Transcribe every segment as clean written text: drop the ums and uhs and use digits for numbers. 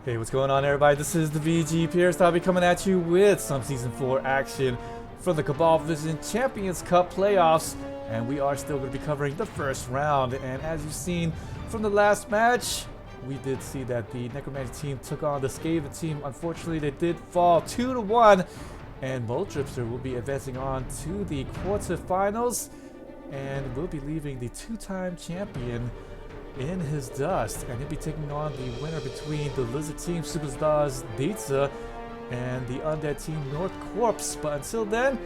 Hey, what's going on, everybody? This is the VG Purist. I'll be coming at you with some Season 4 action for the Cabal Vision Champions Cup playoffs, and we are still going to be covering the first round. And as you've seen from the last match, we did see that the Necromantic team took on the Skaven team. Unfortunately, they did fall 2-1, and Dripster will be advancing on to the quarterfinals, and will be leaving the two-time champion in his dust, and he'll be taking on the winner between the Lizard team Superstars Pizza and the Undead team North Corpse. But until then,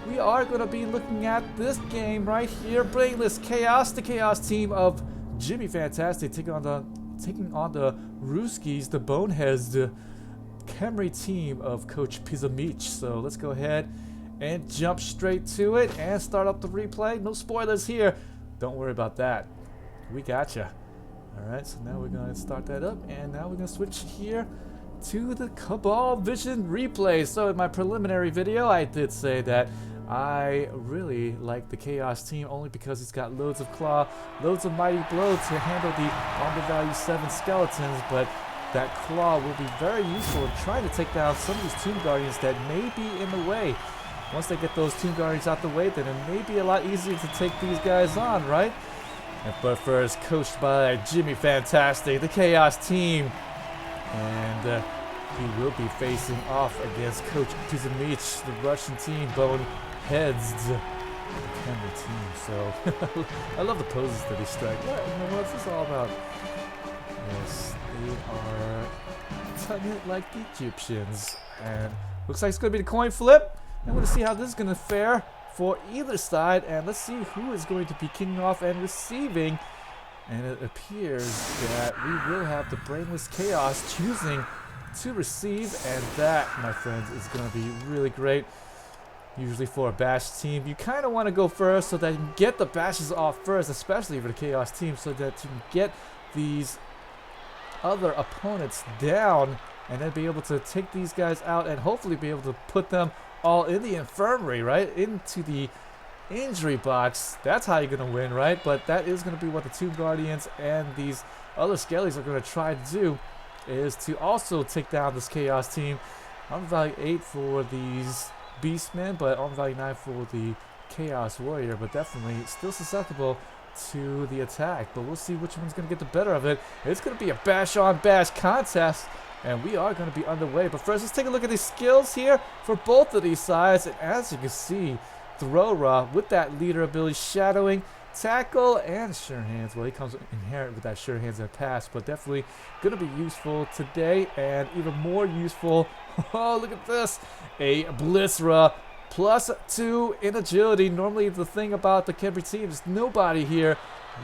we are going to be looking at this game right here. Brainless Chaos, the Chaos team of JimmyFantastic taking on the Rooskies, the Boneheads, the Khemri team of Coach Pizhamich. So let's go ahead and jump straight to it and start up the replay. No spoilers here. Don't worry about that. We gotcha. Alright, so now we're going to start that up, and now we're going to switch here to the Cabal Vision replay. So in my preliminary video, I did say that I really like the Chaos team only because it's got loads of Claw, loads of Mighty Blow to handle the Armor Value 7 skeletons, but that Claw will be very useful in trying to take down some of these Tomb Guardians that may be in the way. Once they get those Tomb Guardians out the way, then it may be a lot easier to take these guys on, right? But first, coached by JimmyFantastic, the Chaos team. And he will be facing off against Coach Pizhamich, the Russian team, Boneheads, the Khemri team. So, I love the poses that he strike. What's this all about? Yes, they are cutting it like the Egyptians. And looks like it's going to be the coin flip. I'm going to see how this is going to fare for either side, and let's see who is going to be kicking off and receiving. And it appears that we will have the Brainless Chaos choosing to receive, and that, my friends, is going to be really great. Usually for a bash team, you kind of want to go first so that you can get the bashes off first, especially for the Chaos team, so that you can get these other opponents down and then be able to take these guys out and hopefully be able to put them all in the infirmary, right? Into the injury box. That's how you're going to win, right? But that is going to be what the Tomb Guardians and these other Skellies are going to try to do, is to also take down this Chaos team. Armor Value 8 for these Beastmen, but Armor Value 9 for the Chaos Warrior. But definitely still susceptible to the attack. But we'll see which one's going to get the better of it. It's going to be a bash-on-bash contest, and we are going to be underway. But first, let's take a look at the skills here for both of these sides. And as you can see, Throra with that leader ability, shadowing, tackle, and sure hands. Well, he comes inherent with that sure hands and pass, but definitely going to be useful today, and even more useful. Oh, look at this. A Blitzra +2 in agility. Normally, the thing about the Khemri team is nobody here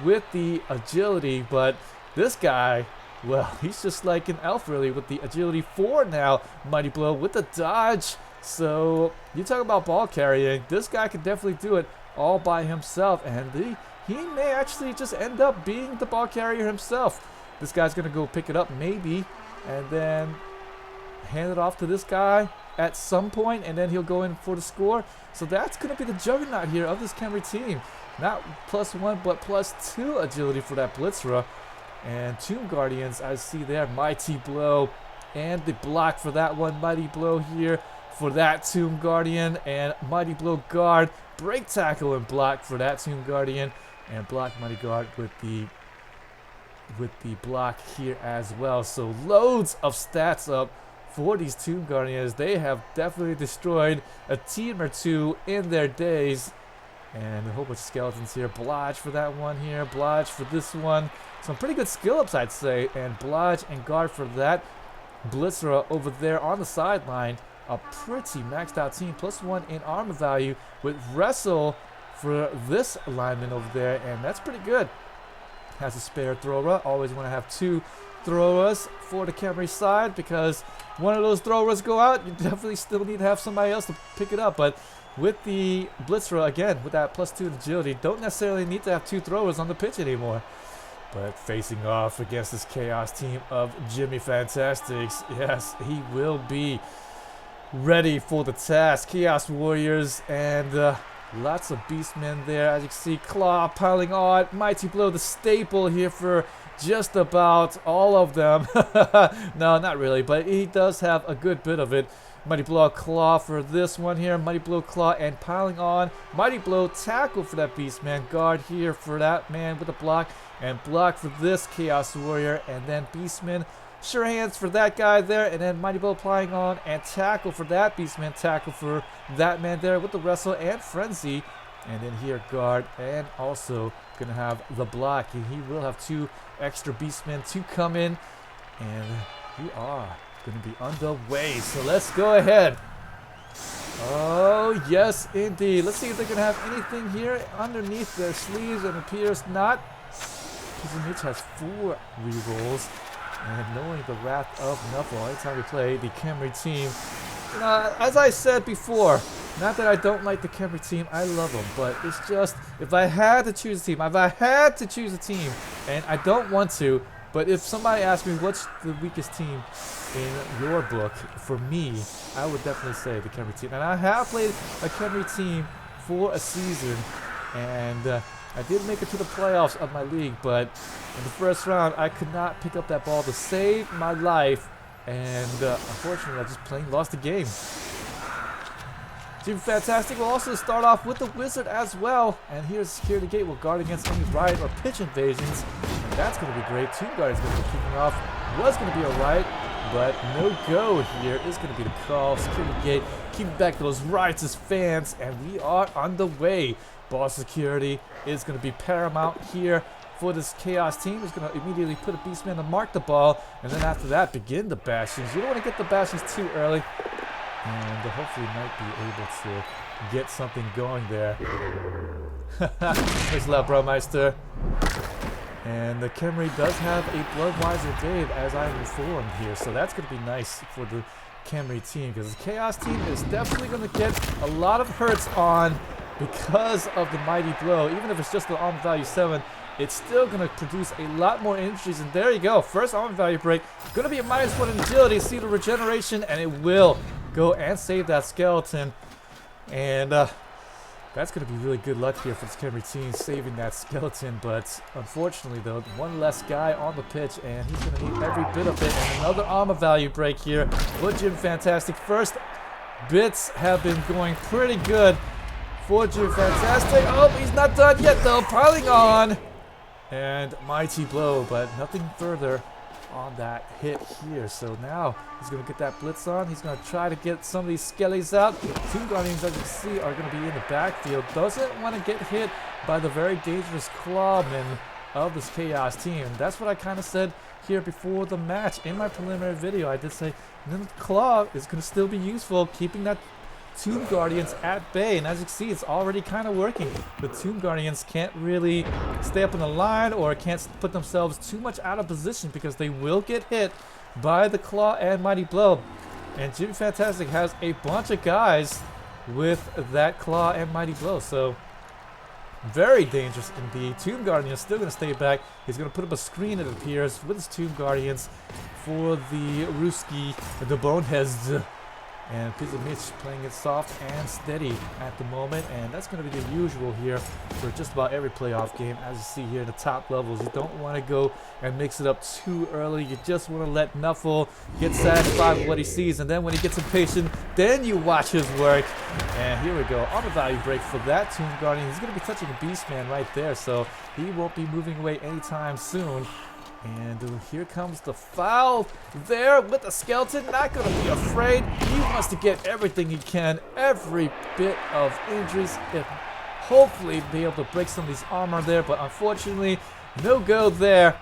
with the agility, but this guy, well, he's just like an elf, really, with the agility 4 now. Mighty Blow with the dodge. So, you talk about ball carrying. This guy can definitely do it all by himself. And he may actually just end up being the ball carrier himself. This guy's going to go pick it up, maybe, and then hand it off to this guy at some point, and then he'll go in for the score. So that's going to be the juggernaut here of this Khemri team. Not +1, but +2 agility for that Blitzra. And Tomb Guardians, I see there, Mighty Blow, and the block for that one. Mighty Blow here for that Tomb Guardian, and Mighty Blow guard, break tackle and block for that Tomb Guardian, and block Mighty Guard with the block here as well. So loads of stats up for these Tomb Guardians. They have definitely destroyed a team or two in their days. And a whole bunch of skeletons here. Blodge for that one here. Blodge for this one. Some pretty good skill ups, I'd say. And Blodge and guard for that. Blitzra over there on the sideline. A pretty maxed out team. +1 in armor value with Wrestle for this lineman over there. And that's pretty good. Has a spare thrower. Always want to have 2 throwers for the Khemri side, because one of those throwers go out, you definitely still need to have somebody else to pick it up. But with the Blitzra, again, with that +2 agility, don't necessarily need to have 2 throwers on the pitch anymore. But facing off against this Chaos team of JimmyFantastics, yes, he will be ready for the task. Chaos Warriors, and Lots of beastmen there. As you can see, Claw piling on. Mighty Blow, the staple here for just about all of them. No, not really, but he does have a good bit of it. Mighty Blow, Claw for this one here. Mighty Blow, Claw, and piling on. Mighty Blow, tackle for that beastman. Guard here for that man with a block. And block for this Chaos Warrior. And then beastman. Sure hands for that guy there, and then Mighty Blow applying on, and tackle for that beastman, tackle for that man there with the wrestle and frenzy, and then here guard, and also gonna have the block, and he will have 2 extra beastmen to come in, and we are gonna be underway. So let's go ahead. Oh yes, indeed. Let's see if they're gonna have anything here underneath their sleeves, and it appears not. Pizhamich has 4 rerolls. And knowing the wrath of Nuffle, anytime we play the Khemri team, as I said before, not that I don't like the Khemri team, I love them, but it's just, if I had to choose a team, and I don't want to, but if somebody asked me what's the weakest team in your book, for me, I would definitely say the Khemri team. And I have played a Khemri team for a season, and I did make it to the playoffs of my league, but in the first round, I could not pick up that ball to save my life, and unfortunately, I just plain lost the game. JimmyFantastic will also start off with the Wizard as well, and here's Security Gate will guard against any riot or pitch invasions, and that's going to be great. Tomb Guard is going to be kicking off, was going to be a riot, but no go here is going to be the call. Security Gate keeping back those riotous fans, and we are on the way. Ball security is going to be paramount here for this Chaos team. Is going to immediately put a beastman to mark the ball, and then after that begin the bashings. You don't want to get the bashings too early, and hopefully might be able to get something going there. There's Bromeister. And the Khemri does have a Bloodwiser Babe, as I'm informed here, so that's going to be nice for the Khemri team, because the Chaos team is definitely going to get a lot of hurts on because of the Mighty Blow. Even if it's just the armor value 7, it's still going to produce a lot more injuries. And there you go. First armor value break. Going to be a -1 in agility. See the regeneration, and it will go and save that skeleton. And that's going to be really good luck here for this Khemri team, saving that skeleton. But unfortunately, though, one less guy on the pitch, and he's going to need every bit of it. And another armor value break here for JimmyFantastic. First bits have been going pretty good for JimmyFantastic. Oh, he's not done yet though. Piling on. And Mighty Blow, but nothing further on that hit here. So now he's going to get that blitz on. He's going to try to get some of these skellies out. Two Guardians, as you can see, are going to be in the backfield. Doesn't want to get hit by the very dangerous clawmen of this Chaos team. That's what I kind of said here before the match. In my preliminary video, I did say the claw is going to still be useful, keeping that Tomb Guardians at bay, and as you can see, it's already kind of working. The Tomb Guardians can't really stay up in the line or can't put themselves too much out of position because they will get hit by the Claw and Mighty Blow. And JimmyFantastic has a bunch of guys with that Claw and Mighty Blow, so very dangerous indeed. Tomb Guardian is still going to stay back. He's going to put up a screen, it appears, with his Tomb Guardians for the Ruski, the Boneheasds. And Pizhamich playing it soft and steady at the moment, and that's going to be the usual here for just about every playoff game. As you see here in the top levels, you don't want to go and mix it up too early. You just want to let Nuffle get satisfied with what he sees, and then when he gets impatient, then you watch his work. And here we go, armor value break for that Tomb Guardian. He's going to be touching a Beastman right there, so he won't be moving away anytime soon. And here comes the foul there with the skeleton. Not going to be afraid. He wants to get everything he can, every bit of injuries, and hopefully be able to break some of these armor there. But unfortunately, no go there.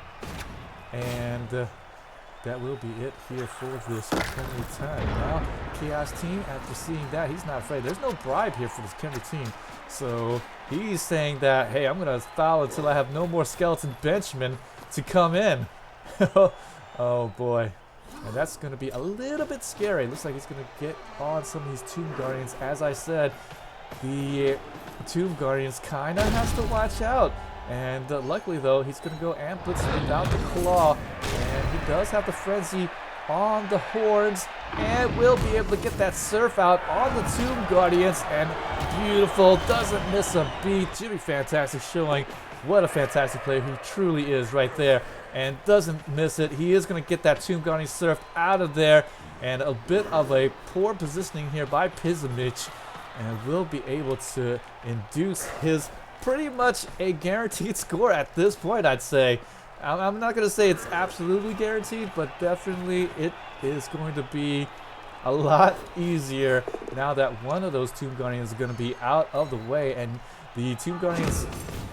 And that will be it here for this Khemri time. Now, Chaos team, after seeing that, he's not afraid. There's no bribe here for this Khemri team. So he's saying that, hey, I'm going to foul until I have no more skeleton benchmen to come in. Oh boy. And that's going to be a little bit scary. Looks like he's going to get on some of these Tomb Guardians. As I said, the Tomb Guardians kind of has to watch out. And luckily though, he's going to go and blitz without the Claw. And he does have the Frenzy on the horns and will be able to get that surf out on the Tomb Guardians. And beautiful, doesn't miss a beat. JimmyFantastic showing what a fantastic player he truly is right there, and doesn't miss it. He is going to get that Tomb Guardian surf out of there, and a bit of a poor positioning here by Pizhamich, and will be able to induce his pretty much a guaranteed score at this point, I'd say. I'm not going to say it's absolutely guaranteed, but definitely it is going to be a lot easier now that one of those Tomb Guardians is going to be out of the way, and the Tomb Guardians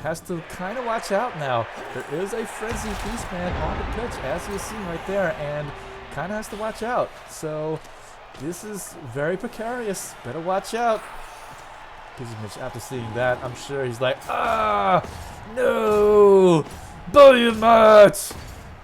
has to kind of watch out now. There is a Frenzy Beastman on the pitch, as you see right there, and kind of has to watch out. So this is very precarious. Better watch out. Pizhamich, after seeing that, I'm sure he's like, ah, no, Boneheasds.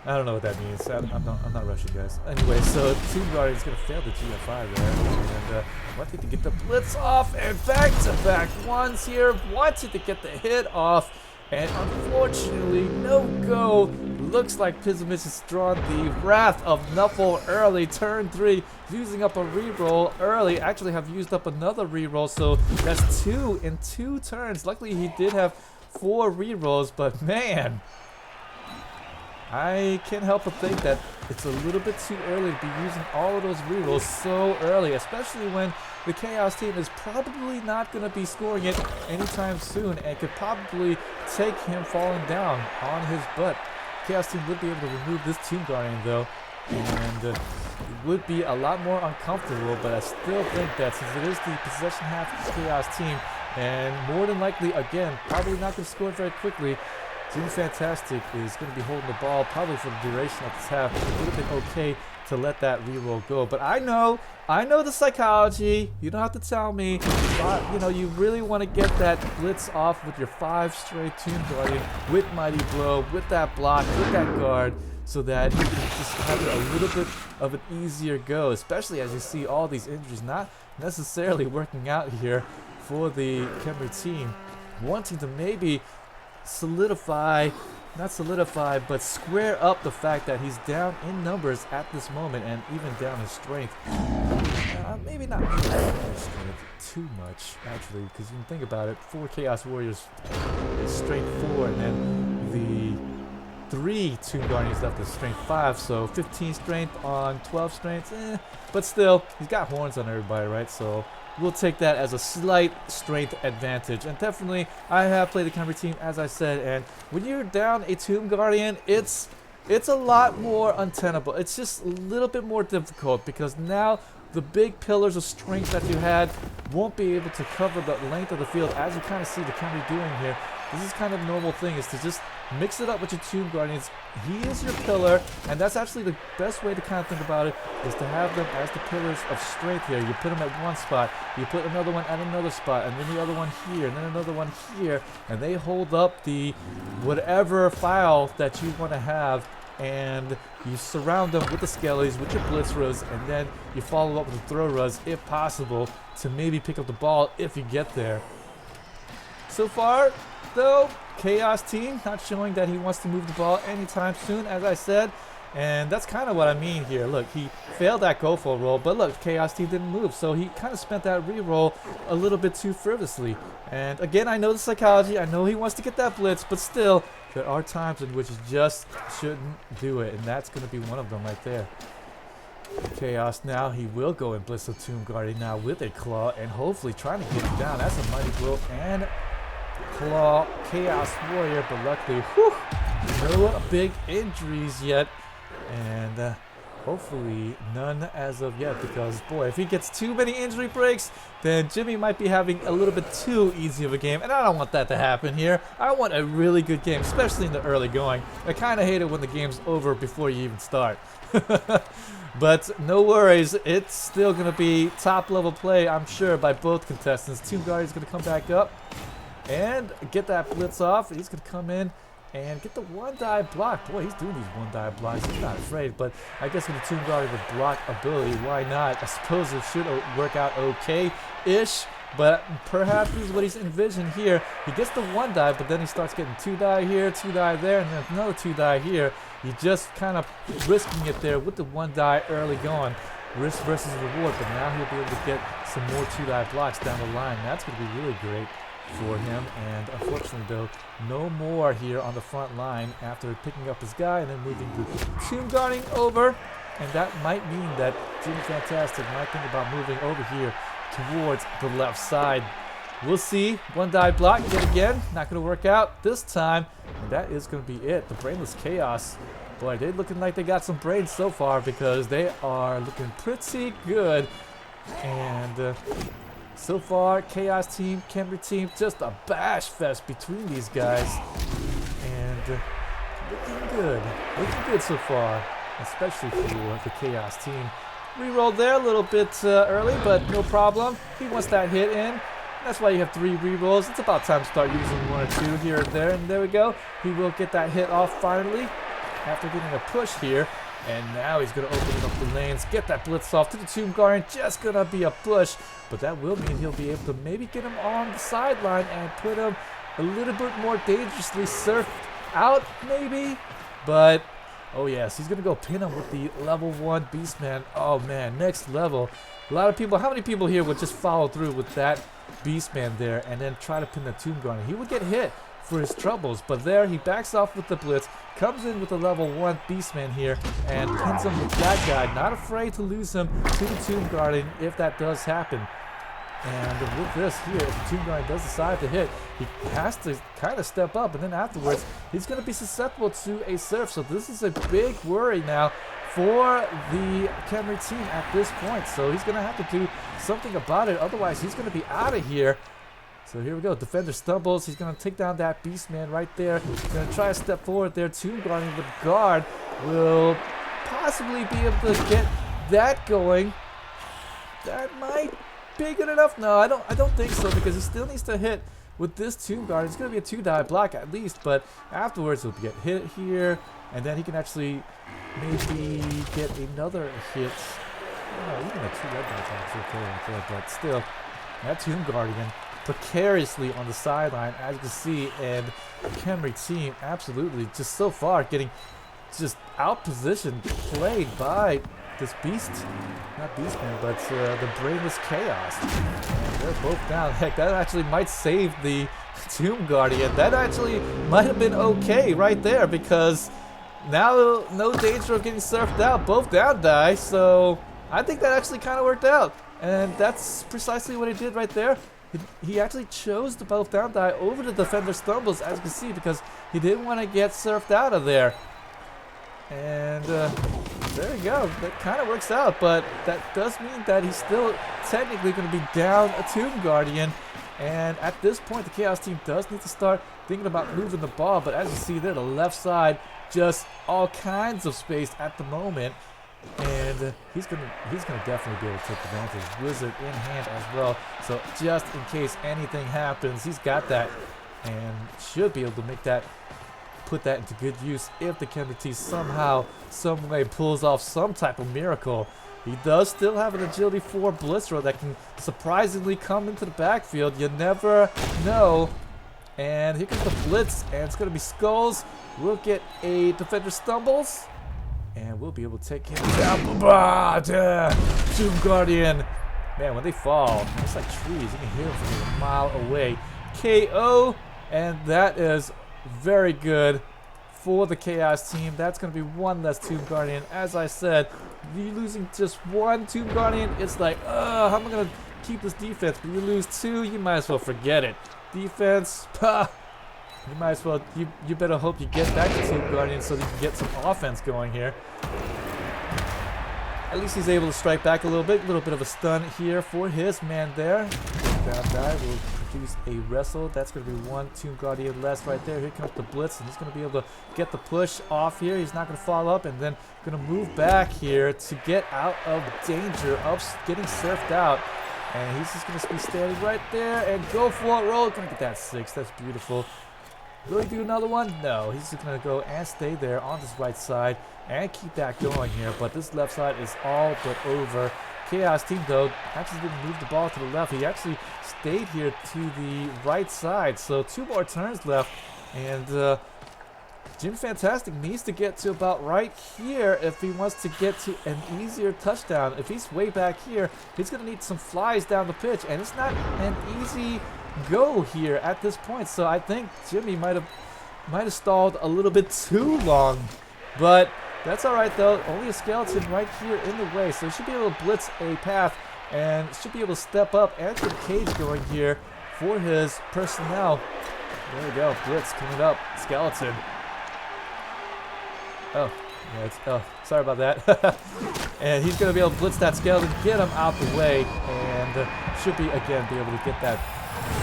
I don't know what that means. I'm not rushing, guys. Anyway, so Tomb Guardian's going to fail the GFI there. And wanted to get the blitz off. And back-to-back ones here. Wanted to get the hit off. And unfortunately, no go. Looks like Pizhamich has drawn the Wrath of Nuffle early. Turn 3, using up a reroll early. Actually have used up another reroll. So that's 2 in 2 turns. Luckily, he did have 4 rerolls. But man, I can't help but think that it's a little bit too early to be using all of those rerolls so early, especially when the Chaos team is probably not going to be scoring it anytime soon and could probably take him falling down on his butt. Chaos team would be able to remove this Tomb Guardian though, and it would be a lot more uncomfortable, but I still think that since it is the possession half of the Chaos team, and more than likely, again, probably not going to score very quickly, JimmyFantastic is going to be holding the ball probably for the duration of this half. It would have been okay to let that reroll go. But I know the psychology. You don't have to tell me. But, you know, you really want to get that blitz off with your 5 straight Tomb Guardian with Mighty Blow, with that block, with that guard, so that you can just have it a little bit of an easier go, especially as you see all these injuries not necessarily working out here for the Khemri team, wanting to maybe but square up the fact that he's down in numbers at this moment, and even down in strength. Maybe not down in strength too much, actually, because you can think about it. 4 Chaos Warriors is strength 4, and then the 3 Tomb Guardians left is strength 5, so 15 strength on 12 strength, but still, he's got horns on everybody, right? So we'll take that as a slight strength advantage. And definitely, I have played the Khemri team, as I said, and when you're down a Tomb Guardian, it's a lot more untenable. It's just a little bit more difficult, because now the big pillars of strength that you had won't be able to cover the length of the field, as you kind of see the Khemri doing here. This is kind of a normal thing, is to just mix it up with your Tomb Guardians. He is your pillar, and that's actually the best way to kind of think about it, is to have them as the pillars of strength here. You put them at one spot, you put another one at another spot, and then the other one here, and then another one here, and they hold up the whatever file that you want to have, and you surround them with the skellies, with your blitz rows, and then you follow up with the throw rows, if possible, to maybe pick up the ball if you get there. So far, though, Chaos team not showing that he wants to move the ball anytime soon, as I said, and that's kind of what I mean here. Look, he failed that go for roll, but look, Chaos team didn't move, so he kind of spent that re-roll a little bit too frivolously. And again, I know the psychology, I know he wants to get that blitz, but still, there are times in which you just shouldn't do it, and that's going to be one of them right there. Chaos now, he will go and blitz the Tomb Guardian now with a claw, and hopefully trying to get him down. That's a mighty blow, and claw Chaos Warrior, but luckily, no big injuries yet, and hopefully none as of yet, because boy, if he gets too many injury breaks, then Jimmy might be having a little bit too easy of a game, and I don't want that to happen here. I want a really good game, especially in the early going. I kind of hate it when the game's over before you even start. But no worries, it's still going to be top level play, I'm sure, by both contestants. Tomb Guardian's going to come back up and get that blitz off. He's going to come in and get the one-die block. Boy, he's doing these one-die blocks. He's not afraid, but I guess with the Tomb Guardian with block ability, why not? I suppose it should work out okay-ish. but perhaps this is what he's envisioned here. He gets the 1 die, but then he starts getting 2 die here, 2 die there, and then another 2 die here. He's just kind of risking it there with the 1 die early going. Risk versus reward, but now he'll be able to get some more 2 die blocks down the line. That's going to be really great for him, and unfortunately though, no more here on the front line after picking up his guy and then moving the tomb guarding over, and that might mean that JimmyFantastic might think about moving over here towards the left side. We'll see. 1 die block yet again, not going to work out this time, and that is going to be it. The Brainless Chaos, boy, they're looking like they got some brains so far, because they are looking pretty good, and so far, Chaos team, Khemri team, just a bash fest between these guys. And looking good so far, especially for the Chaos team. Rerolled there a little bit early, but no problem. He wants that hit in. That's why you have 3 rerolls. It's about time to start using 1 or 2 here and there. And there we go. He will get that hit off finally after getting a push here. And now he's going to open up the lanes, get that blitz off to the Tomb Guardian. Just going to be a push, but that will mean he'll be able to maybe get him on the sideline and put him a little bit more dangerously surfed out, maybe. But, oh yes, he's going to go pin him with the level 1 Beastman. Oh man, next level. A lot of people, how many people here would just follow through with that Beastman there and then try to pin the Tomb Guardian? He would get hit for his troubles, but there he backs off with the blitz, comes in with a level 1 Beastman here and pins him with that guy, not afraid to lose him to the Tomb Guardian if that does happen. And with this here, if the Tomb Guardian does decide to hit, he has to kind of step up, and then afterwards he's going to be susceptible to a surf. So this is a big worry now for the Khemri team at this point, so he's going to have to do something about it, otherwise he's going to be out of here. So here we go. Defender stumbles. He's going to take down that Beastman right there. He's going to try to step forward there. Tomb Guardian with guard will possibly be able to get that going. That might be good enough. No, I don't think so, because he still needs to hit with this Tomb Guardian. It's going to be a 2 die block at least, but afterwards he'll get hit here, and then he can actually maybe get another hit. Oh, even a 2 red dots actually okay right there, but still, that Tomb Guardian precariously on the sideline, as you can see, and the Khemri team absolutely just so far getting just out-positioned, played by this beast, not Beastman, but the Brainless Chaos. And they're both down. Heck, that actually might save the Tomb Guardian. That actually might have been okay right there, because now no danger of getting surfed out. Both down die, so I think that actually kind of worked out. And that's precisely what he did right there. He actually chose the both down die over the defender stumbles, as you can see, because he didn't want to get surfed out of there. And there you go. That kind of works out, but that does mean that he's still technically going to be down a Tomb Guardian. And at this point, the Chaos team does need to start thinking about moving the ball. But as you see there, the left side, just all kinds of space at the moment. And he's gonna definitely be able to take advantage. Wizard in hand as well, so just in case anything happens, he's got that and should be able to make that, put that into good use if the Khemri team somehow, some way pulls off some type of miracle. He does still have an agility 4 Blitzer that can surprisingly come into the backfield. You never know. And here comes the blitz, and it's going to be Skulls. We'll get a defender stumbles, and we'll be able to take him down. Tomb Guardian. Man, when they fall, it's like trees. You can hear them from a mile away. KO, and that is very good for the Chaos team. That's going to be 1 less Tomb Guardian. As I said, you losing just 1 Tomb Guardian, it's like, how am I going to keep this defense? But you lose 2, you might as well forget it. Defense, you might as well, you better hope you get back to Tomb Guardian so that you can get some offense going here. At least he's able to strike back a little bit of a stun here for his man there. That guy will produce a wrestle. That's going to be 1 Tomb Guardian less right there. Here comes the blitz, and he's going to be able to get the push off here. He's not going to follow up, and then going to move back here to get out of danger of getting surfed out. And he's just going to be standing right there and go for it. Roll. Going to get that 6. That's beautiful. Will he do another one? No. He's just going to go and stay there on this right side and keep that going here. But this left side is all but over. Chaos team, though, actually didn't move the ball to the left. He actually stayed here to the right side. So 2 more turns left. And JimmyFantastic needs to get to about right here if he wants to get to an easier touchdown. If he's way back here, he's going to need some flies down the pitch. And it's not an easy go here at this point. So I think Jimmy might have stalled a little bit too long. But that's all right, though. Only a skeleton right here in the way. So he should be able to blitz a path and should be able to step up and get a cage going here for his personnel. There we go. Blitz coming up. Skeleton. Oh, yeah, oh, sorry about that. And he's going to be able to blitz that skeleton, get him out the way, and should be, again, be able to get that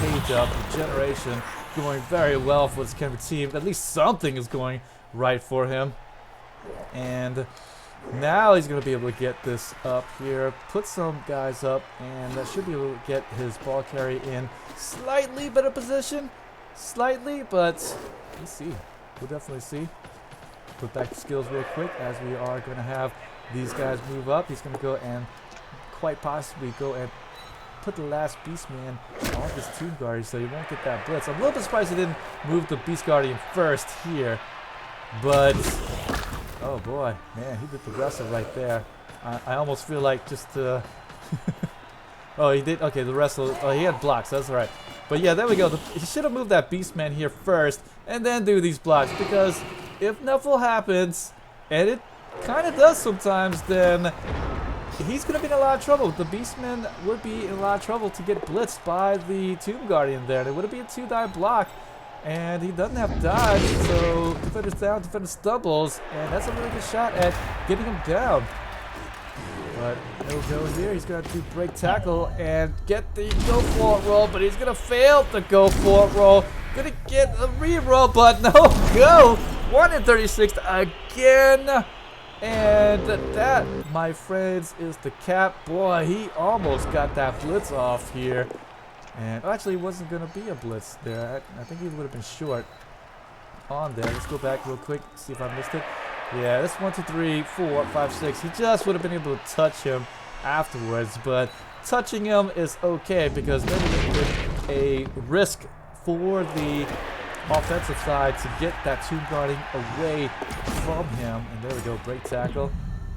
cage up. Regeneration going very well for this Khemri team. At least something is going right for him. And now he's going to be able to get this up here, put some guys up, and that should be able to get his ball carry in slightly better position. Slightly, but we'll see. We'll definitely see. Put back the skills real quick as we are going to have these guys move up. He's going to go and quite possibly go and put the last Beast Man on this Tomb Guardian so he won't get that blitz. I'm a little bit surprised he didn't move the Beast Guardian first here. But, oh boy, man, he did the wrestle right there. I almost feel like just oh, he did, okay, the wrestle, oh, he had blocks, that's right. But yeah, there we go. He should have moved that Beast Man here first and then do these blocks, because if Nuffle happens, and it kind of does sometimes, then he's going to be in a lot of trouble. The Beastman would be in a lot of trouble to get blitzed by the Tomb Guardian there. It would be a 2-die block, and he doesn't have dodge, so defender's down, defender stumbles, and that's a really good shot at getting him down. But no go here. He's going to do break tackle and get the go for it roll, but he's going to fail the go for it roll. Going to get a re-roll, but no go. 1 in 36 again. And that, my friends, is the cap. Boy, he almost got that blitz off here. And actually, it wasn't going to be a blitz there. I think he would have been short on there. Let's go back real quick, see if I missed it. Yeah, that's 1, 2, 3, 4, 5, 6. He just would have been able to touch him afterwards, but touching him is okay because then he get a risk for the offensive side to get that Tomb Guardian away from him. And there we go, break tackle.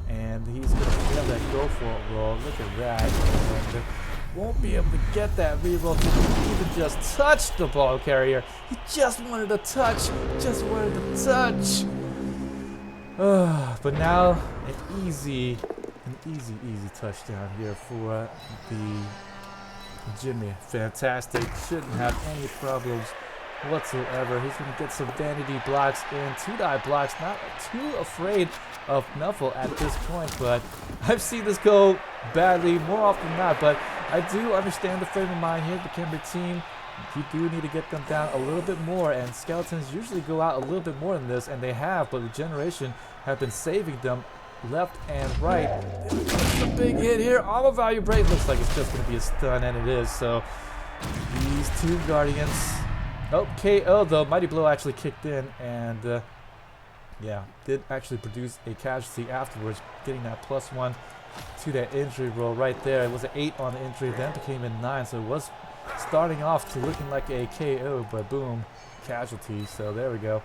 And he's going to have that go for it roll. Look at that. And won't be able to get that reroll to even just touch the ball carrier. He just wanted a touch. Just wanted to touch. But now an easy touchdown here for the JimmyFantastic. Shouldn't have any problems whatsoever. He's going to get some vanity blocks and 2-die blocks. Not too afraid of Nuffle at this point, but I've seen this go badly more often than not. But I do understand the frame of mind here. The Khemri team, you do need to get them down a little bit more, and skeletons usually go out a little bit more than this, and they have, but Regeneration have been saving them left and right. It's a big hit here. Armor value break. Looks like it's just going to be a stun, and it is. So these Tomb Guardians. Oh, KO though. Mighty Blow actually kicked in, and yeah, did actually produce a casualty afterwards, getting that +1 to that injury roll right there. It was an 8 on the injury, then became a 9, so it was starting off to looking like a KO, but boom, casualty. So there we go.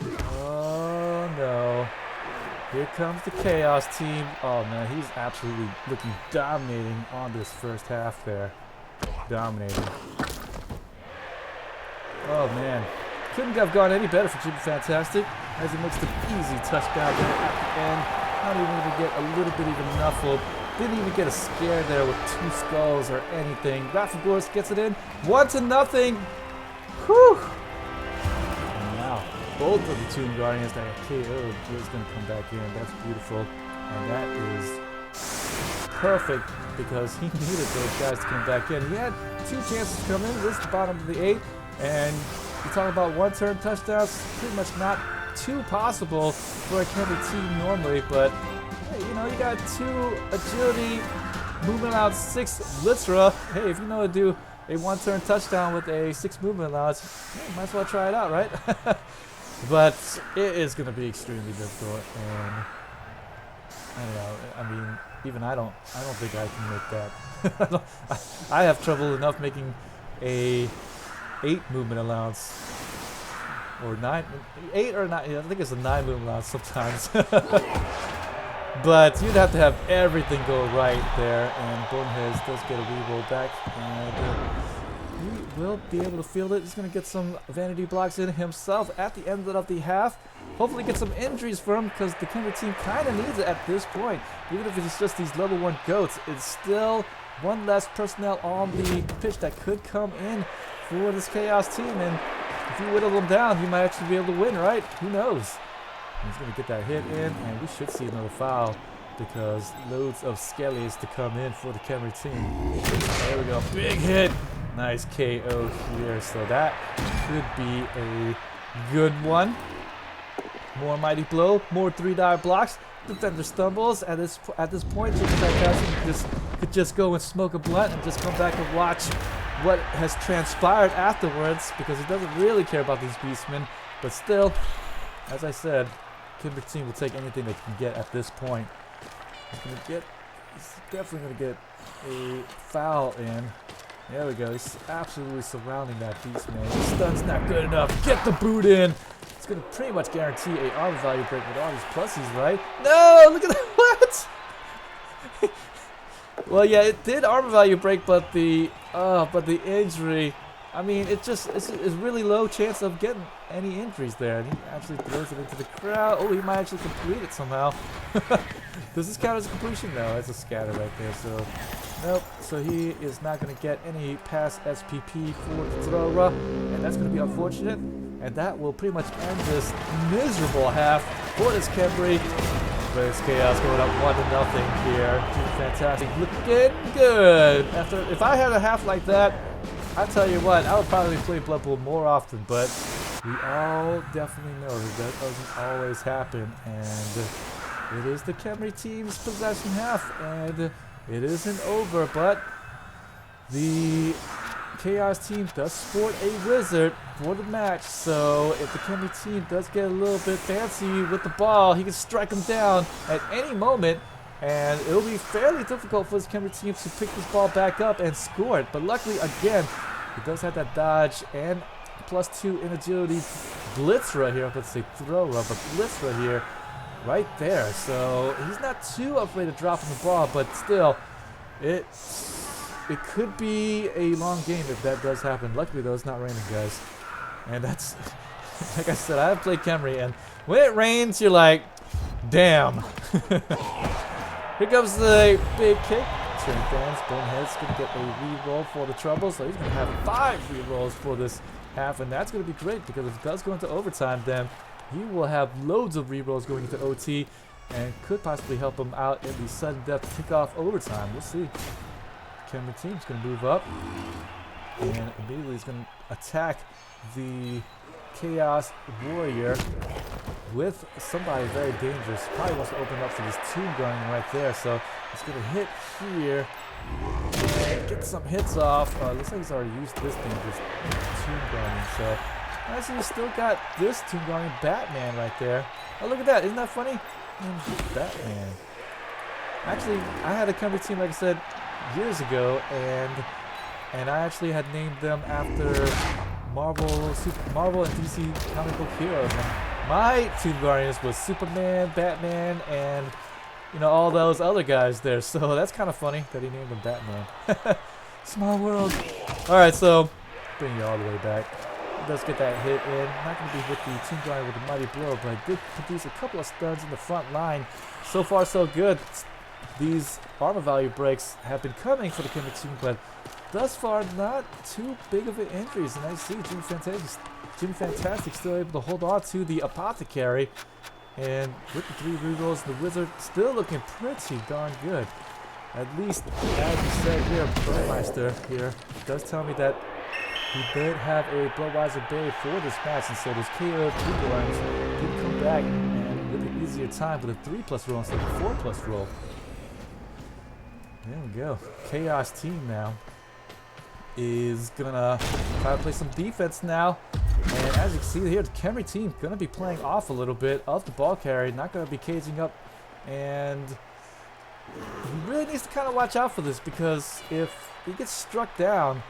Oh no. Here comes the Chaos team. Oh man, he's absolutely looking dominating on this first half there. Dominating. Oh man. Couldn't have gone any better for JimmyFantastic as he makes the easy touchdown there at the end. Not even to get a little bit even Nuffled. Didn't even get a scare there with 2 skulls or anything. Purist gets it in. 1-0. Whew. And now both of the Tomb Guardians that got KO'd is going to come back in. That's beautiful. And that is perfect because he needed those guys to come back in. He had 2 chances to come in. This is the bottom of the 8th. And you talk about 1-turn touchdowns, pretty much not too possible for a Khemri team normally, but hey, you know, you got 2 agility, movement allowance, 6 Blitzer. Hey, if you know to do a 1-turn touchdown with a 6 movement allowance, hey, might as well try it out, right? But it is going to be extremely difficult, and I don't know. I mean, even I don't think I can make that. I have trouble enough making a 8 movement allowance. Or 9, 8 or 9, I think it's a 9 movement allowance sometimes. But you'd have to have everything go right there, and Boneheads does get a reroll back, and he will be able to field it. He's going to get some vanity blocks in himself at the end of the half. Hopefully get some injuries for him, because the Khemri team kind of needs it at this point. Even if it's just these level 1 goats, it's still one less personnel on the pitch that could come in for this Chaos team, and if you whittle them down, you might actually be able to win, right? Who knows? He's going to get that hit in, and we should see another foul because loads of skellies to come in for the Khemri team. There we go. Big hit. Nice KO here. So that could be a good one. More mighty blow. More 3-die blocks. Defender stumbles. At this point, JimmyFantastic could just go and smoke a blunt and just come back and watch what has transpired afterwards, because he doesn't really care about these beastmen. But still, as I said, Khemri team will take anything they can get at this point. He's definitely going to get a foul in. There we go. He's absolutely surrounding that beastman. The stun's not good enough. Get the boot in. It's going to pretty much guarantee a armor value break with all these pluses, right? No! Look at that. What? Well, yeah, it did armor value break, but the injury, I mean, it's really low chance of getting any injuries there. And he actually throws it into the crowd. Oh, he might actually complete it somehow. Does this count as a completion? No, it's a scatter right there. So, nope. So he is not going to get any pass SPP for the thrower, and that's going to be unfortunate. And that will pretty much end this miserable half for this Khemri. But it's Chaos going up 1-0 here. JimmyFantastic looking good. If I had a half like that, I tell you what, I would probably play Blood Bowl more often, but we all definitely know that doesn't always happen, and it is the Khemri team's possession half, and it isn't over, but the Chaos team does sport a wizard for the match, so if the Khemri team does get a little bit fancy with the ball, he can strike them down at any moment, and it'll be fairly difficult for this Khemri team to pick this ball back up and score it. But luckily, again, he does have that dodge and +2 in agility blitz right here. Let's say throw up, but blitz right here, right there. So he's not too afraid of dropping the ball, but still, it could be a long game if that does happen. Luckily, though, it's not raining, guys. And that's, like I said, I have played Khemri, and when it rains, you're like, damn. Here comes the big kick. Turn fans, Boneheads going to get a reroll for the trouble, so he's going to have 5 rerolls for this half, and that's going to be great because if it does go into overtime, then he will have loads of rerolls going into OT and could possibly help him out in the sudden death kickoff overtime. We'll see. Khemri team's going to move up, and immediately he's going to attack the Chaos Warrior with somebody very dangerous. Probably wants to open up for this Tomb Guardian right there, so he's going to hit here and get some hits off. Looks like he's already used this dangerous Tomb Guardian, so actually he's still got this Tomb Guardian Batman right there. Oh, look at that. Isn't that funny? Batman. Actually, I had a Khemri team, like I said, years ago, and I actually had named them after Marvel and DC comic book heroes. And my Tomb Guardians was Superman, Batman, and all those other guys there. So that's kind of funny that he named them Batman. Small world. All right, so bring you all the way back. He does get that hit in. Not going to be with the Tomb Guardian with the mighty blow, but I did produce a couple of stuns in the front line. So far, so good. These armor value breaks have been coming for the Khemri team, but thus far not too big of an injuries. And I see JimmyFantastic still able to hold on to the Apothecary, and with the 3 rerolls, the Wizard still looking pretty darn good. At least, as you said here, Burmeister here does tell me that he did have a Bloodweiser Bay for this match, and so those KO 3 ones did come back and with an easier time with a 3+ roll instead of a 4+ roll. There we go. Chaos team now is gonna try to play some defense now. And as you can see here, the Khemri team gonna be playing off a little bit of the ball carry. Not gonna be caging up And he really needs to kind of watch out for this, because if he gets struck down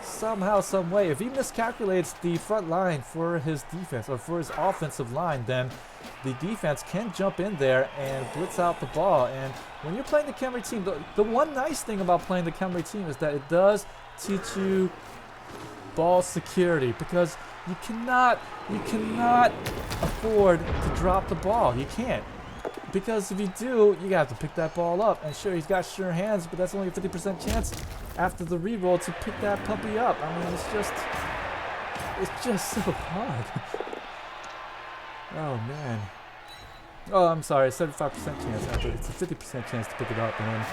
somehow, some way, if he miscalculates the front line for his defense or for his offensive line, then the defense can jump in there and blitz out the ball. And when you're playing the Khemri team, the one nice thing about playing the Khemri team is that it does teach you ball security, because you cannot afford to drop the ball. You can't. Because if you do, you have to pick that ball up. And sure, he's got sure hands, but that's only a 50% chance after the reroll to pick that puppy up. I mean, it's just so hard. Oh, man. Oh, I'm sorry, 75% chance after. It's a 50% chance to pick it up, and then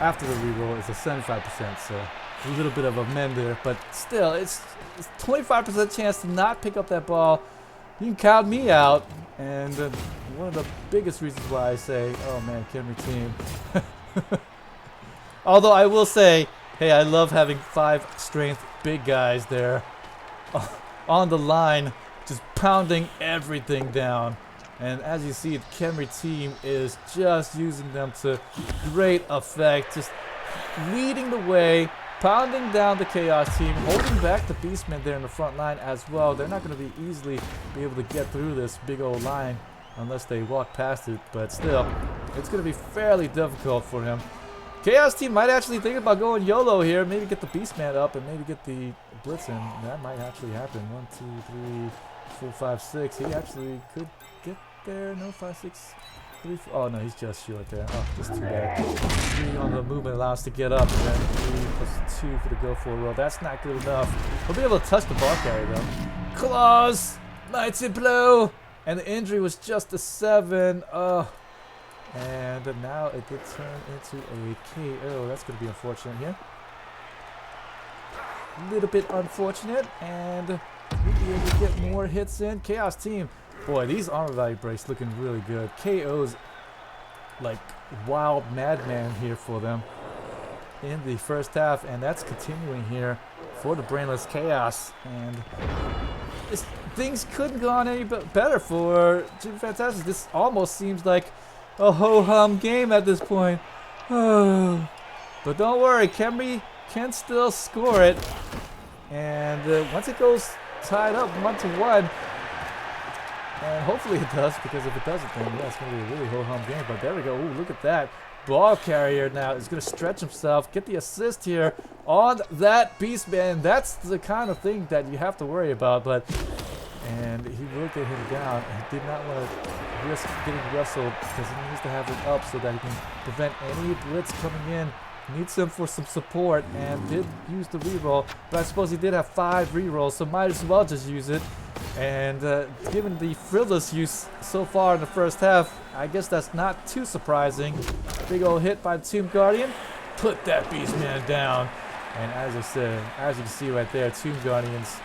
after the reroll, it's a 75%. So a little bit of a mend there, but still, it's 25% chance to not pick up that ball. You can count me out, and one of the biggest reasons why I say, oh man, Khemri team. Although I will say, hey, I love having 5 strength big guys there on the line, just pounding everything down. And as you see, the Khemri team is just using them to great effect, just leading the way, pounding down the Chaos team, holding back the Beastmen there in the front line as well. They're not going to be easily be able to get through this big old line unless they walk past it, but still, it's going to be fairly difficult for him. Chaos team might actually think about going YOLO here, maybe get the Beastman up and maybe get the Blitz in. That might actually happen. 1, 2, 3, 4, 5, 6. He actually could get there. No, 5, 6, 3, 4. Oh no, he's just short there. Oh, that's too bad. 3 on the movement allows to get up, and then 3 plus 2 for the go for roll. That's not good enough. He'll be able to touch the ball carrier though. Claws! Mighty blow! And the injury was just a 7. Oh. And now it did turn into a KO. That's going to be unfortunate here. A little bit unfortunate. And we'll be able to get more hits in. Chaos team. Boy, these armor value breaks looking really good. KO's like wild madman here for them in the first half. And that's continuing here for the Brainless Chaos. And things couldn't go on any better for JimmyFantastic. This almost seems like a ho-hum game at this point. But don't worry, Khemri can still score it. And once it goes tied up 1-1, and hopefully it does, because if it doesn't, then yeah, it's going to be a really ho-hum game. But there we go. Ooh, look at that. Ball carrier now is going to stretch himself, get the assist here on that Beastman. That's the kind of thing that you have to worry about. And he will get him down. He did not want to risk getting wrestled, because he needs to have it up so that he can prevent any blitz coming in. Needs him for some support, and did use the reroll, but I suppose he did have 5 rerolls, so might as well just use it. And given the frivolous use so far in the first half, I guess that's not too surprising. Big old hit by the Tomb Guardian. Put that Beastman down. And as I said, as you can see right there, Tomb Guardians.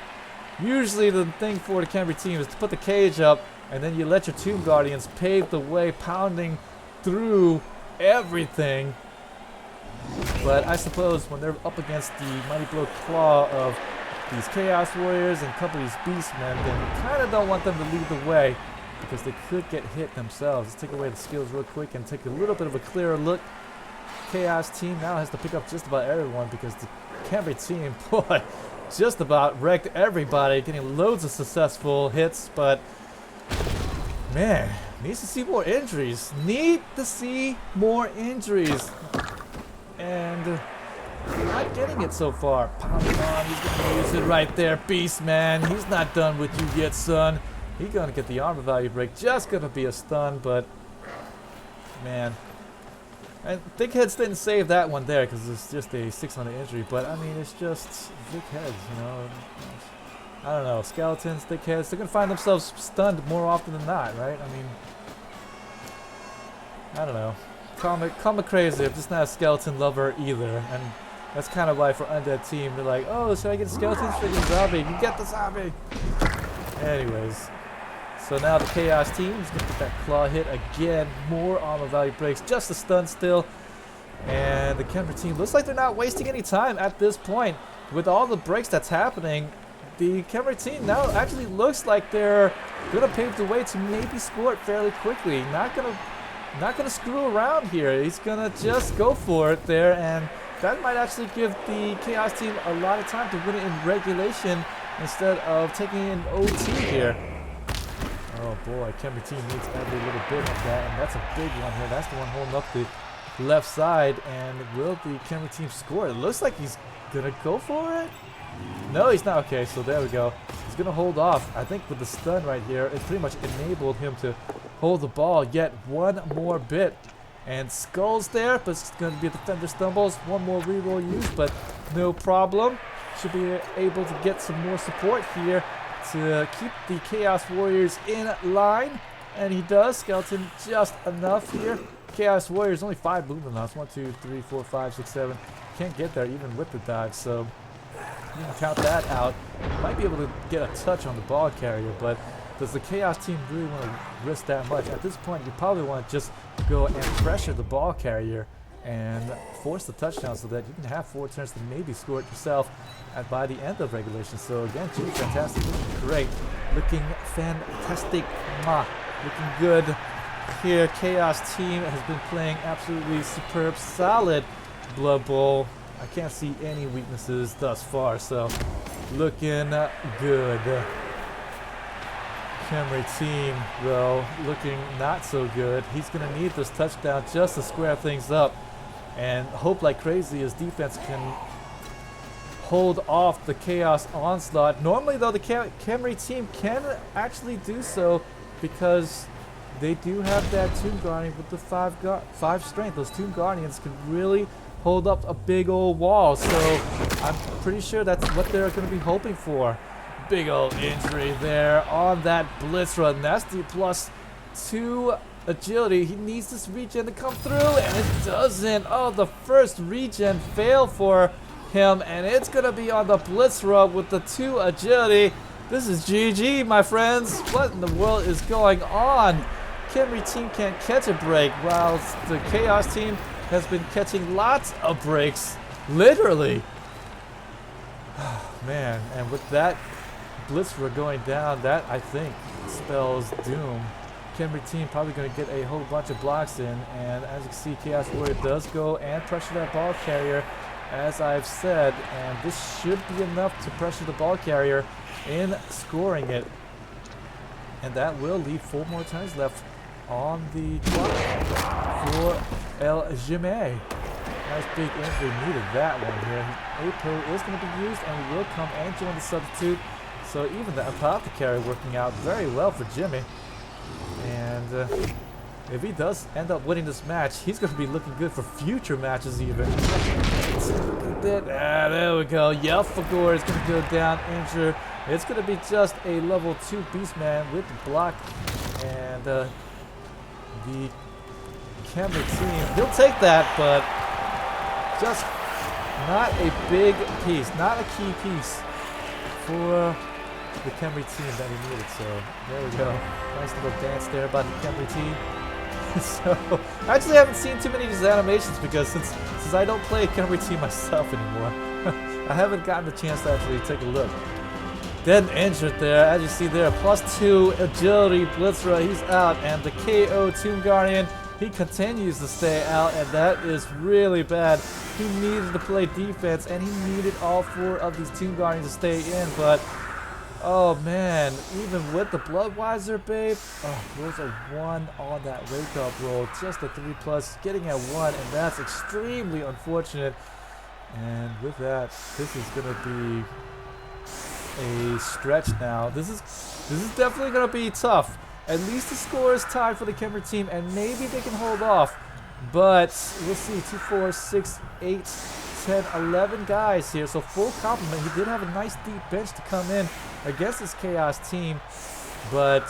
Usually the thing for the Khemri team is to put the cage up, and then you let your Tomb Guardians pave the way, pounding through everything. But I suppose when they're up against the Mighty Blow Claw of these Chaos Warriors and a couple of these Beastmen, then you kind of don't want them to lead the way, because they could get hit themselves. Let's take away the skills real quick and take a little bit of a clearer look. Chaos team now has to pick up just about everyone, because the Khemri team, boy, just about wrecked everybody, getting loads of successful hits, but man, needs to see more injuries. Need to see more injuries. And not getting it so far. Pounding on, he's gonna use it right there. Beastman, he's not done with you yet, son. He's gonna get the armor value break. Just gonna be a stun, but man. And Thickheads didn't save that one there, because it's just a 600 injury, but I mean, it's just Thickheads, you know. I don't know, skeletons, Thickheads, they're gonna find themselves stunned more often than not, right? I mean, I don't know. Call me crazy, I'm just not a skeleton lover either, and that's kind of why for Undead team, they're like, oh, should I get skeletons for the zombie? You get the zombie! Anyways, so now the Chaos team is going to get that claw hit again, more armor value breaks, just a stun still, and the Khemri team looks like they're not wasting any time at this point. With all the breaks that's happening, the Khemri team now actually looks like they're going to pave the way to maybe score it fairly quickly. Not going to not going to screw around here. He's going to just go for it there, and that might actually give the Chaos team a lot of time to win it in regulation instead of taking an OT here. Oh boy, Khemri team needs every little bit of that, and that's a big one here. That's the one holding up the left side, and will the Khemri team score? It looks like he's gonna go for it. No, he's not. Okay, so there we go. He's gonna hold off. I think with the stun right here, it pretty much enabled him to hold the ball yet one more bit. And Skull's there, but it's gonna be a defender stumbles. One more reroll used, but no problem. Should be able to get some more support here to keep the Chaos Warriors in line. And he does. Skeleton just enough here. Chaos Warriors only 5 movement lots. 1, 2, 3, 4, 5, 6, 7. Can't get there even with the dive, so you can count that out. Might be able to get a touch on the ball carrier, but does the Chaos team really want to risk that much? At this point, you probably want to just go and pressure the ball carrier and force the touchdown so that you can have 4 turns to maybe score it yourself by the end of regulation. So again, JimmyFantastic looking great, looking fantastic, looking good here. Chaos team has been playing absolutely superb, solid Blood Bowl. I can't see any weaknesses thus far, so looking good. Khemri team, though, looking not so good. He's going to need this touchdown just to square things up and hope like crazy his defense can hold off the Chaos onslaught. Normally, though, the Khemri team can actually do so because they do have that Tomb Guardian with the 5 strength. Those Tomb Guardians can really hold up a big old wall, so I'm pretty sure that's what they're going to be hoping for. Big old injury there on that Blitz run. That's the +2 agility. He needs this regen to come through, and it doesn't. Oh, the first regen failed for him, and it's going to be on the Blitz run with the 2 agility. This is GG, my friends. What in the world is going on? Khemri team can't catch a break, whilst the Chaos team has been catching lots of breaks, literally. Man, and with that Blitzer going down, that I think spells doom. Khemri team probably going to get a whole bunch of blocks in, and as you can see, Chaos Warrior does go and pressure that ball carrier, as I've said, and this should be enough to pressure the ball carrier in scoring it. And that will leave 4 more turns left on the clock for El Jimmy. Nice big injury, needed that one here. APO is going to be used and will come and join the substitute. So even the apothecary working out very well for Jimmy. And if he does end up winning this match, he's going to be looking good for future matches even. There we go. Yelfagor is going to go down injured. It's going to be just a level 2 Beastman with the block. And the Khemri team, he'll take that, but just not a big piece, not a key piece for the Khemri team that he needed. So there we go. Nice little dance there by the Khemri team. So I actually haven't seen too many of these animations because since I don't play Khemri team myself anymore, I haven't gotten the chance to actually take a look. Dead and injured there, as you see there, +2 agility Blitzer, he's out, and the KO Tomb Guardian, he continues to stay out, and that is really bad. He needed to play defense, and he needed all 4 of these Tomb Guardians to stay in, but oh man, even with the Bloodweiser, babe, there's a 1 on that wake up roll, just a 3+, getting at 1, and that's extremely unfortunate. And with that, this is gonna be a stretch now. This is definitely gonna be tough. At least the score is tied for the Khemri team, and maybe they can hold off. But we'll see. 2, 4, 6, 8, 10, 11 guys here. So full complement. He did have a nice deep bench to come in against this Chaos team, but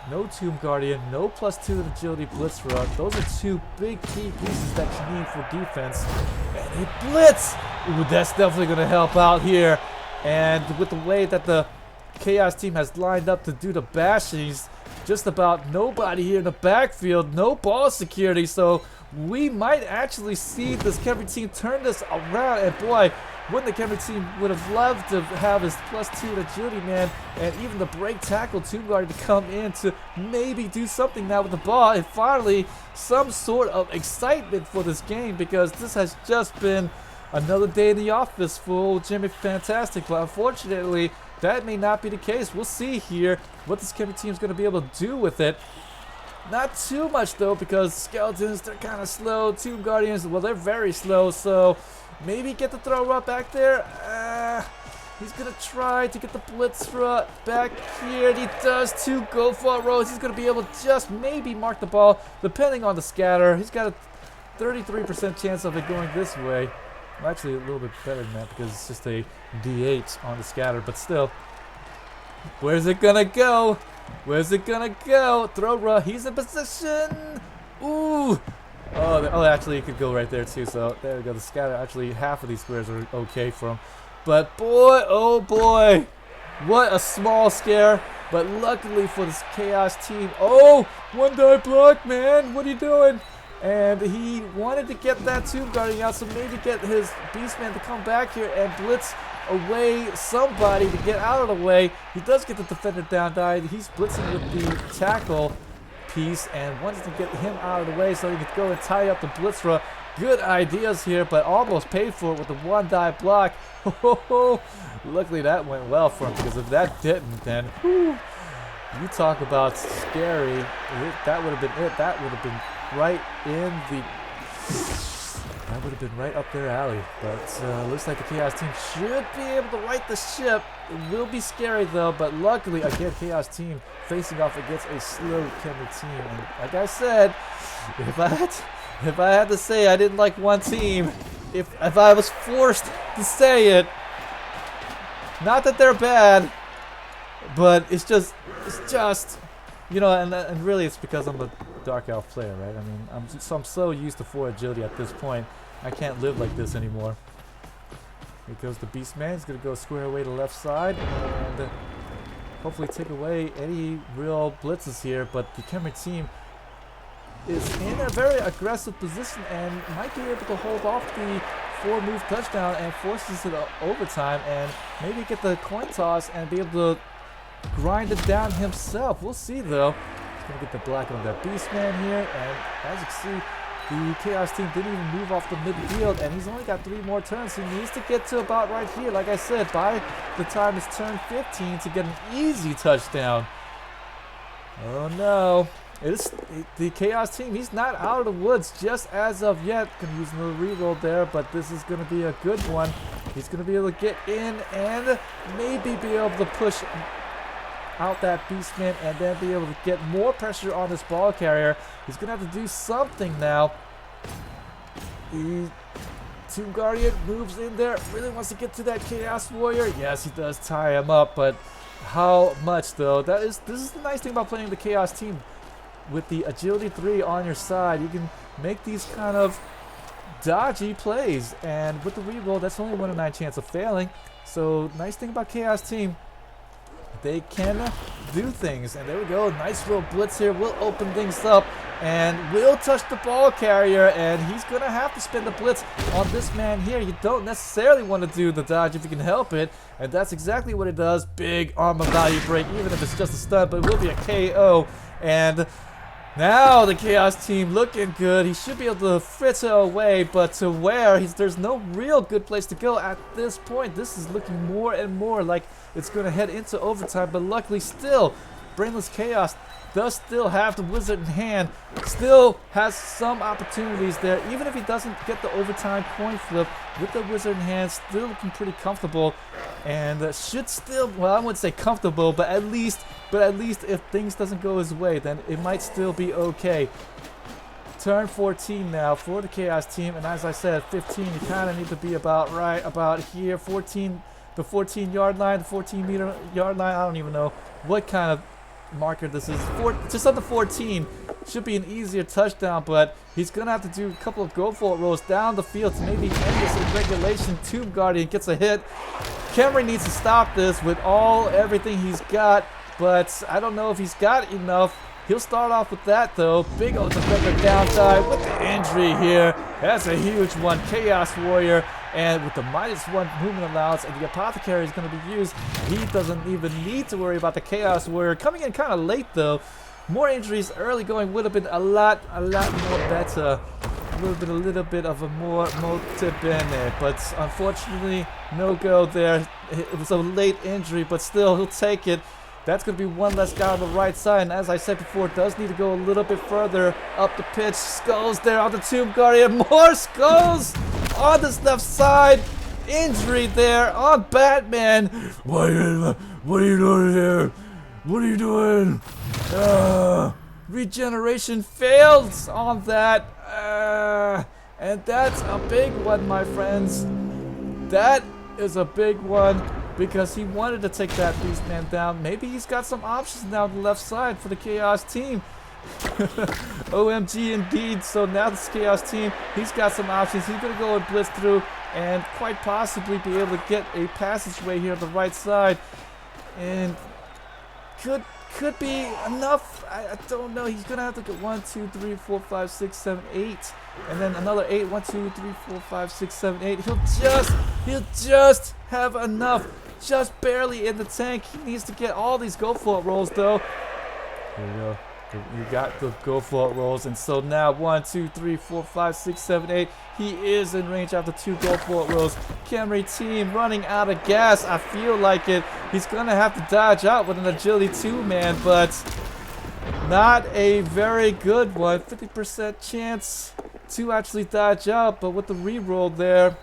no Tomb Guardian, no +2 agility Blitz Run. Those are 2 big key pieces that you need for defense. And a blitz. Ooh, that's definitely gonna help out here. And with the way that the Chaos team has lined up to do the bashings, just about nobody here in the backfield. No ball security, so we might actually see this Khemri team turn this around. And boy, wouldn't the Khemri team would have loved to have his +2 agility man and even the break tackle Tomb Guardian to come in to maybe do something now with the ball. And finally, some sort of excitement for this game, because this has just been another day in the office for JimmyFantastic. But unfortunately, that may not be the case. We'll see here what this Khemri team is going to be able to do with it. Not too much though, because Skeletons, they're kind of slow. Tomb Guardians, well, they're very slow, so maybe get the throw up back there. He's going to try to get the blitz back here, and he does. 2 go for rows. He's going to be able to just maybe mark the ball, depending on the scatter. He's got a 33% chance of it going this way. Well, actually, a little bit better than that, because it's just a D8 on the scatter, but still. Where's it going to go? Where's it gonna go? Throw, he's in position. Ooh. Oh, actually, he could go right there too. So there we go. The scatter, actually, half of these squares are okay for him. But boy, oh boy, what a small scare. But luckily for this Chaos team, oh, 1-die block, man. What are you doing? And he wanted to get that Tomb Guardian out, so maybe get his Beastman to come back here and blitz away somebody to get out of the way. He does get the defender down, died. He's blitzing with the tackle piece and wants to get him out of the way so he can go and tie up the blitzer. Good ideas here, but almost paid for it with the 1-die block. Luckily that went well for him, because if that didn't, then whew, you talk about scary. That would have been it. That would have been right in the... That would have been right up their alley. But looks like the Chaos team should be able to right the ship. It will be scary though, but luckily, again, Chaos team facing off against a slow Khemri team. And like I said, if I had to say I didn't like one team, if I was forced to say it, not that they're bad, but it's just, you know, and really it's because I'm a Dark Elf player, right? I mean, I'm so used to 4 agility at this point. I can't live like this anymore. Here goes the Beastman. He's going to go square away to the left side and hopefully take away any real blitzes here. But the Khemri team is in a very aggressive position and might be able to hold off the 4-move touchdown and forces it to overtime and maybe get the coin toss and be able to grind it down himself. We'll see though. He's going to get the black on that Beastman here, and as you can see, the Chaos team didn't even move off the midfield, and he's only got 3 more turns. He needs to get to about right here, like I said, by the time it's turn 15 to get an easy touchdown. Oh no. It's the Chaos team. He's not out of the woods just as of yet. Gonna use another reroll there, but this is gonna be a good one. He's gonna be able to get in and maybe be able to push out that Beastman and then be able to get more pressure on this ball carrier. He's gonna have to do something now. The Tomb Guardian moves in there, really wants to get to that Chaos Warrior. Yes, he does tie him up, but how much though? This is the nice thing about playing the Chaos team. With the agility 3 on your side, you can make these kind of dodgy plays, and with the reroll, that's only 1 in 9 chance of failing. So nice thing about Chaos team, they can do things. And there we go, nice little blitz here. We'll open things up and we'll touch the ball carrier, and he's gonna have to spend the blitz on this man here. You don't necessarily want to do the dodge if you can help it, and that's exactly what it does. Big armor value break, even if it's just a stun, but it will be a KO. And now the Chaos team looking good. He should be able to fritter away, but to where? There's no real good place to go at this point. This is looking more and more like it's going to head into overtime, but luckily still, Brainless Chaos does still have the wizard in hand, still has some opportunities there. Even if he doesn't get the overtime coin flip, with the wizard in hand, still looking pretty comfortable, and should still, well, I wouldn't say comfortable, but at least if things doesn't go his way, then it might still be okay. Turn 14 now for the Chaos team, and as I said, 15, you kind of need to be about right about here. 14, the 14-yard line, the 14-meter yard line, I don't even know what kind of marker this is. Just under 14 should be an easier touchdown, but he's gonna have to do a couple of go for it rolls down the field to maybe end this in regulation. Tomb Guardian gets a hit. Khemri needs to stop this with everything he's got, but I don't know if he's got enough. He'll start off with that though. Big old defender down dive with the injury here. That's a huge one. Chaos Warrior, and with the -1 movement allowance and the Apothecary is going to be used, he doesn't even need to worry about the Chaos Warrior. Coming in kind of late though. More injuries early going would have been a lot more better. A little bit of a more molto bene, but unfortunately no go there. It was a late injury, but still he'll take it. That's going to be one less guy on the right side, and as I said before, does need to go a little bit further up the pitch. Skulls there on the Tomb Guardian. More skulls on this left side. Injury there on Batman. What are you doing here? What are you doing? Regeneration failed on that. And that's a big one, my friends. That is a big one. Because he wanted to take that beast man down. Maybe he's got some options now on the left side for the Chaos team. OMG indeed. So now this Chaos team, he's got some options. He's going to go and blitz through and quite possibly be able to get a passageway here on the right side. And could be enough. I don't know. He's going to have to get 1, 2, 3, 4, 5, 6, 7, 8. And then another 8. 1, 2, 3, 4, 5, 6, 7, 8. He'll just have enough. Just barely in the tank. He needs to get all these go for it rolls though. There you go. You got the go for it rolls, and so now 1, 2, 3, 4, 5, 6, 7, 8. He is in range after 2 go for it rolls. Khemri team running out of gas. I feel like it. He's gonna have to dodge out with an agility 2-man, but not a very good one. 50% chance to actually dodge out, but with the reroll there,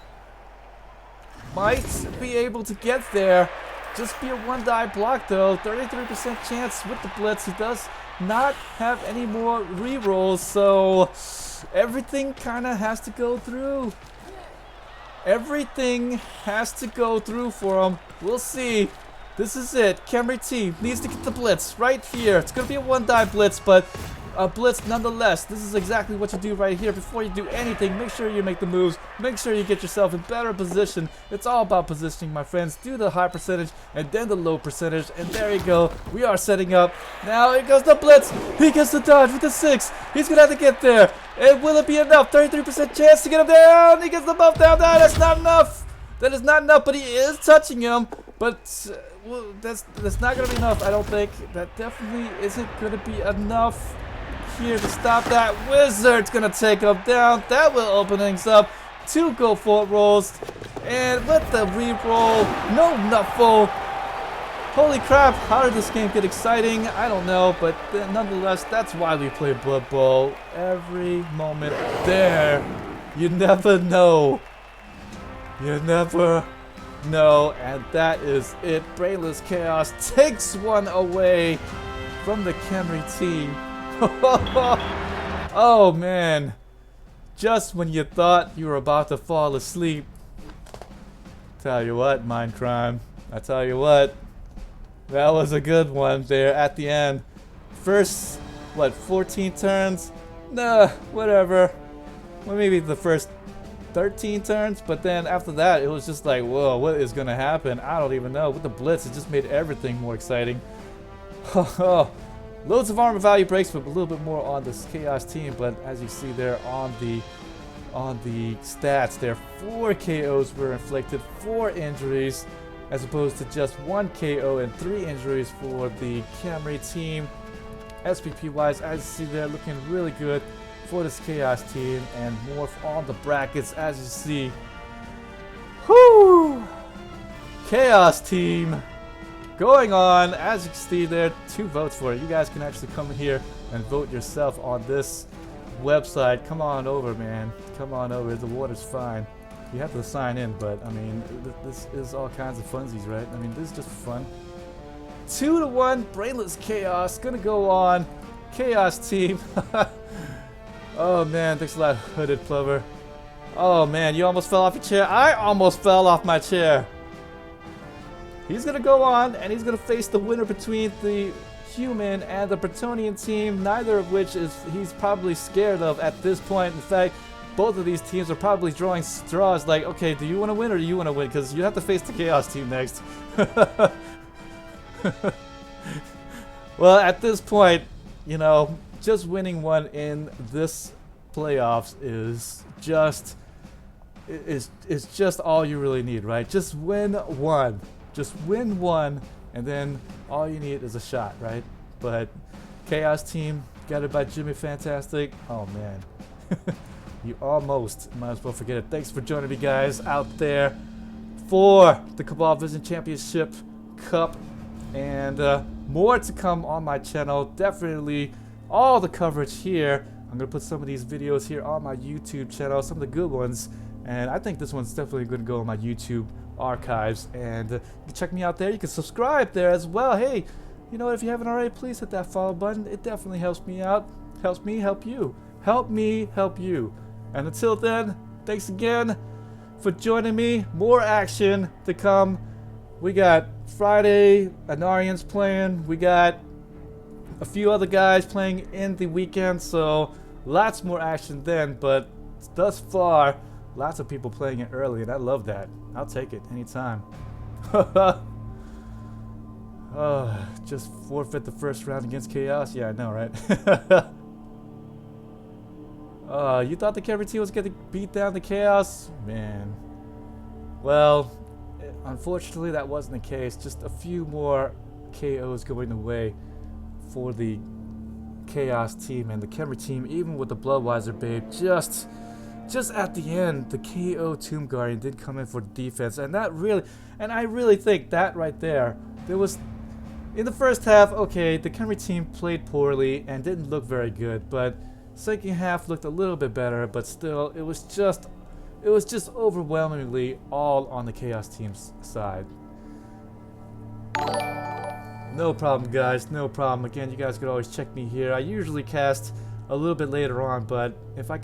might be able to get there. Just be a 1-die block though. 33% chance with the blitz. He does not have any more rerolls, so everything kind of has to go through. Everything has to go through for him. We'll see. This is it. Khemri team needs to get the blitz right here. It's gonna be a 1-die blitz, but a blitz nonetheless. This is exactly what you do right here. Before you do anything, make sure you make the moves. Make sure you get yourself in better position. It's all about positioning, my friends. Do the high percentage and then the low percentage. And there you go. We are setting up. Now here goes the blitz. He gets the dodge with the 6. He's going to have to get there. And will it be enough? 33% chance to get him down. He gets the buff down. That's not enough. That is not enough, but he is touching him. But well, that's not going to be enough, I don't think. That definitely isn't going to be enough here to stop that. Wizard's gonna take him down. That will open things up. 2 go for it rolls, and with the re-roll, no nutful. Holy crap, how did this game get exciting? I don't know, but nonetheless, that's why we play Blood Bowl. Every moment there. You never know. You never know, and that is it. Brainless Chaos takes one away from the Khemri team. Oh man, just when you thought you were about to fall asleep. Tell you what, Mindcrime, I tell you what, that was a good one there at the end. First, what, 14 turns? Nah, whatever. Well, maybe the first 13 turns, but then after that it was just like, whoa, what is gonna happen? I don't even know. With the blitz, it just made everything more exciting. Loads of armor value breaks, but a little bit more on this Chaos team. But as you see there on the stats, there 4 KOs were inflicted, 4 injuries, as opposed to just 1 KO and 3 injuries for the Khemri team. SPP wise, as you see there, looking really good for this Chaos team, and more on the brackets as you see. Whoo! Chaos team going on. As you can see there, 2 votes for it. You guys can actually come in here and vote yourself on this website. Come on over, man. Come on over. The water's fine. You have to sign in, but I mean, this is all kinds of funsies, right? I mean, this is just fun. 2-1, Brainless Chaos gonna go on. Chaos team. Oh man, thanks a lot, Hooded Plover. Oh man, you almost fell off your chair. I almost fell off my chair. He's gonna go on, and he's gonna face the winner between the human and the Bretonian team, neither of which he's probably scared of at this point. In fact, both of these teams are probably drawing straws like, okay, do you want to win or do you want to win? Because you have to face the Chaos team next. Well, at this point, you know, just winning one in this playoffs is just just all you really need, right? Just win one. Just win one, and then all you need is a shot, right? But Chaos Team, guided by JimmyFantastic. Oh man. You almost might as well forget it. Thanks for joining me, guys, out there for the Cabal Vision Championship Cup, and more to come on my channel. Definitely all the coverage here. I'm gonna put some of these videos here on my YouTube channel, some of the good ones, and I think this one's definitely gonna go on my YouTube archives. And you can check me out there. You can subscribe there as well. Hey, you know, if you haven't already, please hit that follow button. It definitely helps me out. Helps me help you. Help me help you. And until then, thanks again for joining me. More action to come. We got Friday, Anarians playing. We got a few other guys playing in the weekend, so lots more action then. But thus far, lots of people playing it early, and I love that. I'll take it anytime. Just forfeit the first round against Chaos? Yeah, I know, right? You thought the Khemri team was going to beat down the Chaos? Man. Well, unfortunately that wasn't the case. Just a few more KOs going away for the Chaos team, and the Khemri team, even with the Bloodwiser Babe, just at the end, the KO Tomb Guardian did come in for defense, and I really think that right there was, in the first half, okay, the Khemri team played poorly and didn't look very good, but second half looked a little bit better, but still, it was just overwhelmingly all on the Chaos team's side. No problem, guys, no problem. Again, you guys could always check me here. I usually cast a little bit later on, but if I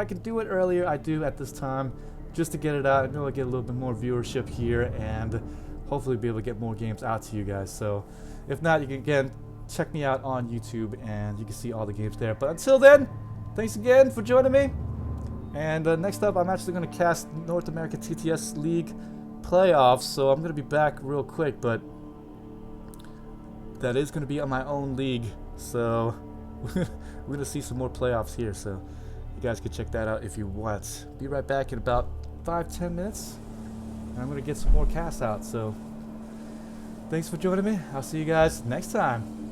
can do it earlier, I do at this time, just to get it out. I know I get a little bit more viewership here, and hopefully be able to get more games out to you guys. So if not, you can again check me out on YouTube, and you can see all the games there. But until then, thanks again for joining me. And next up, I'm actually going to cast North America TTS League playoffs, so I'm going to be back real quick, but that is going to be on my own league, so we're going to see some more playoffs here, so you guys can check that out if you want. Be right back in about 5-10 minutes, and I'm going to get some more casts out. So thanks for joining me. I'll see you guys next time.